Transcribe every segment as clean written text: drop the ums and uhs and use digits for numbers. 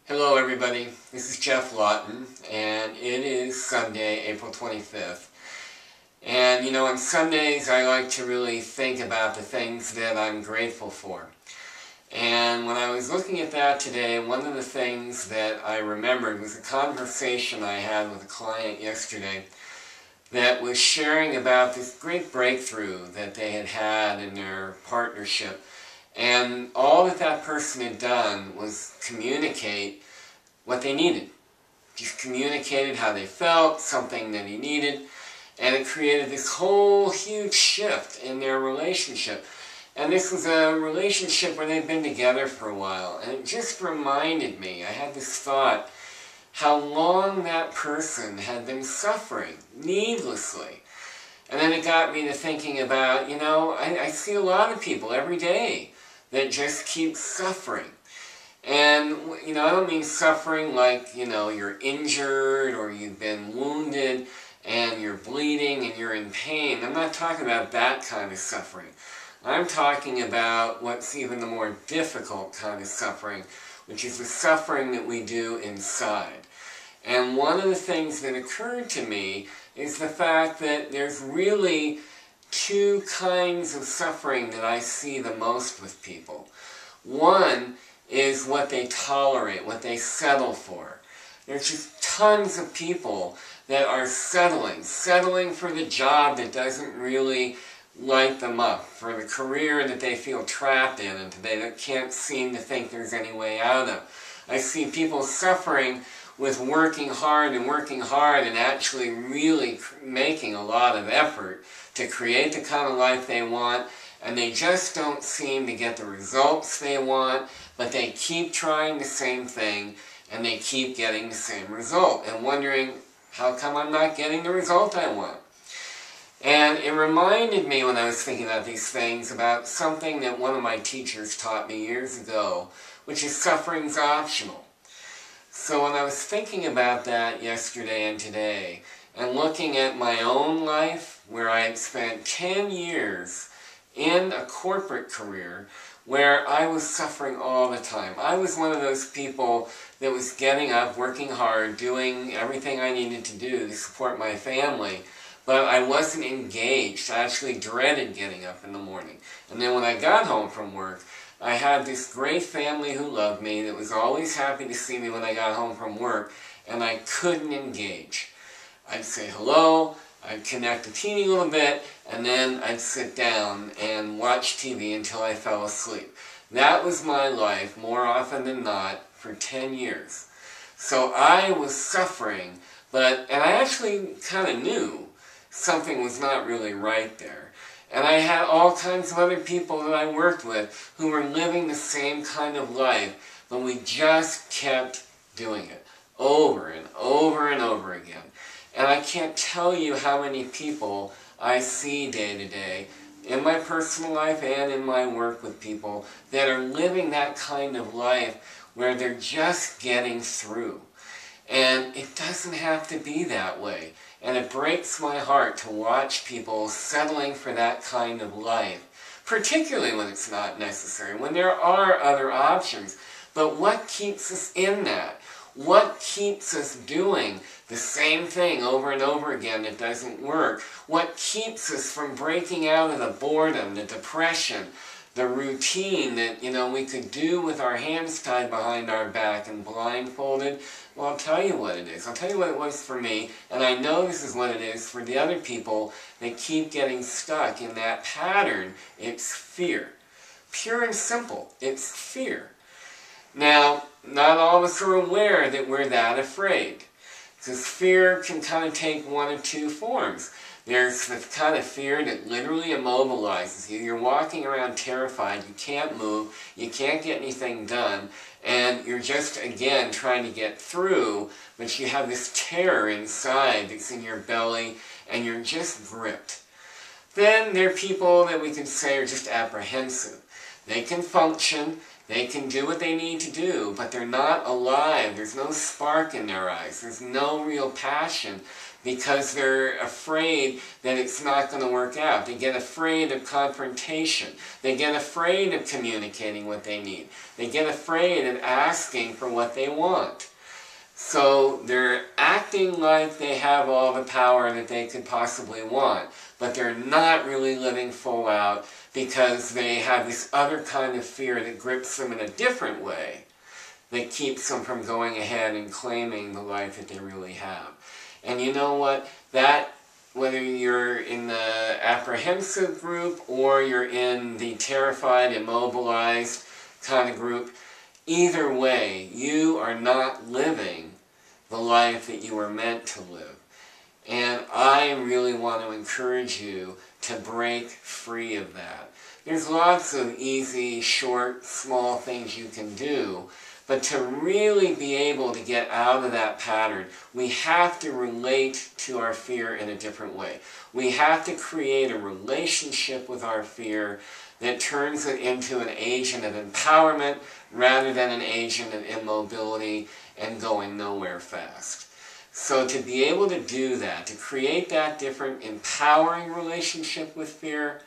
Hello everybody, this is Jeff Lawton, and it is Sunday, April 25th. And you know, on Sundays I like to really think about the things that I'm grateful for. And when I was looking at that today, one of the things that I remembered was a conversation I had with a client yesterday that was sharing about this great breakthrough that they had had in their partnership. And all that person had done was communicate what they needed. Just communicated how they felt, something that he needed, and it created this whole huge shift in their relationship. And this was a relationship where they'd been together for a while, and it just reminded me, I had this thought, how long that person had been suffering, needlessly. And then it got me to thinking about, you know, I see a lot of people every day that just keep suffering. And, you know, I don't mean suffering like, you know, you're injured or you've been wounded and you're bleeding and you're in pain. I'm not talking about that kind of suffering. I'm talking about what's even the more difficult kind of suffering, which is the suffering that we do inside. And one of the things that occurred to me is the fact that there's really two kinds of suffering that I see the most with people. One is what they tolerate, what they settle for. There's just tons of people that are settling for the job that doesn't really light them up, for the career that they feel trapped in and they can't seem to think there's any way out of. I see people suffering with working hard and actually really making a lot of effort to create the kind of life they want, and they just don't seem to get the results they want, but they keep trying the same thing, and they keep getting the same result, and wondering, how come I'm not getting the result I want? And it reminded me, when I was thinking about these things, about something that one of my teachers taught me years ago, which is suffering's optional. So when I was thinking about that yesterday and today, and looking at my own life, where I had spent 10 years in a corporate career, where I was suffering all the time. I was one of those people that was getting up, working hard, doing everything I needed to do to support my family, but I wasn't engaged. I actually dreaded getting up in the morning. And then when I got home from work, I had this great family who loved me, that was always happy to see me when I got home from work, and I couldn't engage. I'd say hello, I'd connect a teeny little bit, and then I'd sit down and watch TV until I fell asleep. That was my life, more often than not, for 10 years. So I was suffering, and I actually kind of knew something was not really right there. And I had all kinds of other people that I worked with who were living the same kind of life, but we just kept doing it over and over and over again. And I can't tell you how many people I see day to day, in my personal life and in my work with people, that are living that kind of life where they're just getting through. And it doesn't have to be that way. And it breaks my heart to watch people settling for that kind of life, particularly when it's not necessary, when there are other options. But what keeps us in that? What keeps us doing the same thing over and over again that doesn't work? What keeps us from breaking out of the boredom, the depression, the routine that, you know, we could do with our hands tied behind our back and blindfolded? Well, I'll tell you what it is. I'll tell you what it was for me, and I know this is what it is for the other people that keep getting stuck in that pattern. It's fear. Pure and simple. It's fear. Now, not all of us are aware that we're that afraid, because fear can kind of take one of two forms. There's the kind of fear that literally immobilizes you. You're walking around terrified, you can't move, you can't get anything done, and you're just, again, trying to get through, but you have this terror inside that's in your belly, and you're just gripped. Then there are people that we can say are just apprehensive. They can function, they can do what they need to do, but they're not alive. There's no spark in their eyes. There's no real passion. because they're afraid that it's not going to work out. They get afraid of confrontation. They get afraid of communicating what they need. They get afraid of asking for what they want. So they're acting like they have all the power that they could possibly want, but they're not really living full out because they have this other kind of fear that grips them in a different way that keeps them from going ahead and claiming the life that they really have. And you know what? That, whether you're in the apprehensive group or you're in the terrified, immobilized kind of group, either way, you are not living the life that you were meant to live. And I really want to encourage you to break free of that. There's lots of easy, short, small things you can do, but to really be able to get out of that pattern, we have to relate to our fear in a different way. We have to create a relationship with our fear that turns it into an agent of empowerment rather than an agent of immobility and going nowhere fast. So to be able to do that, to create that different empowering relationship with fear,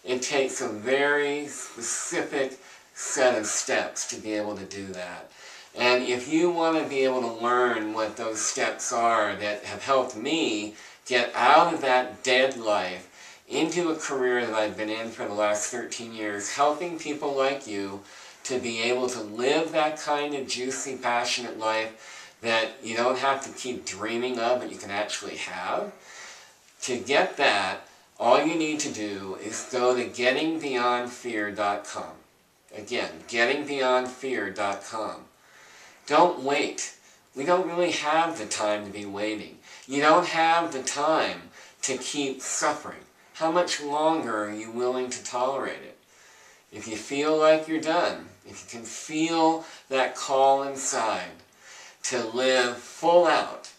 it takes a very specific set of steps to be able to do that. And if you want to be able to learn what those steps are that have helped me get out of that dead life into a career that I've been in for the last 13 years, helping people like you to be able to live that kind of juicy, passionate life that you don't have to keep dreaming of, but you can actually have. To get that, all you need to do is go to gettingbeyondfear.com. Again, gettingbeyondfear.com. Don't wait. We don't really have the time to be waiting. You don't have the time to keep suffering. How much longer are you willing to tolerate it? If you feel like you're done, if you can feel that call inside to live full out,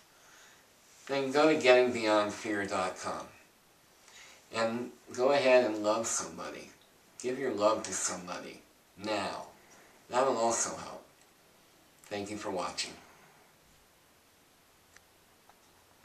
then go to gettingbeyondfear.com and go ahead and love somebody. Give your love to somebody now. That'll also help. Thank you for watching.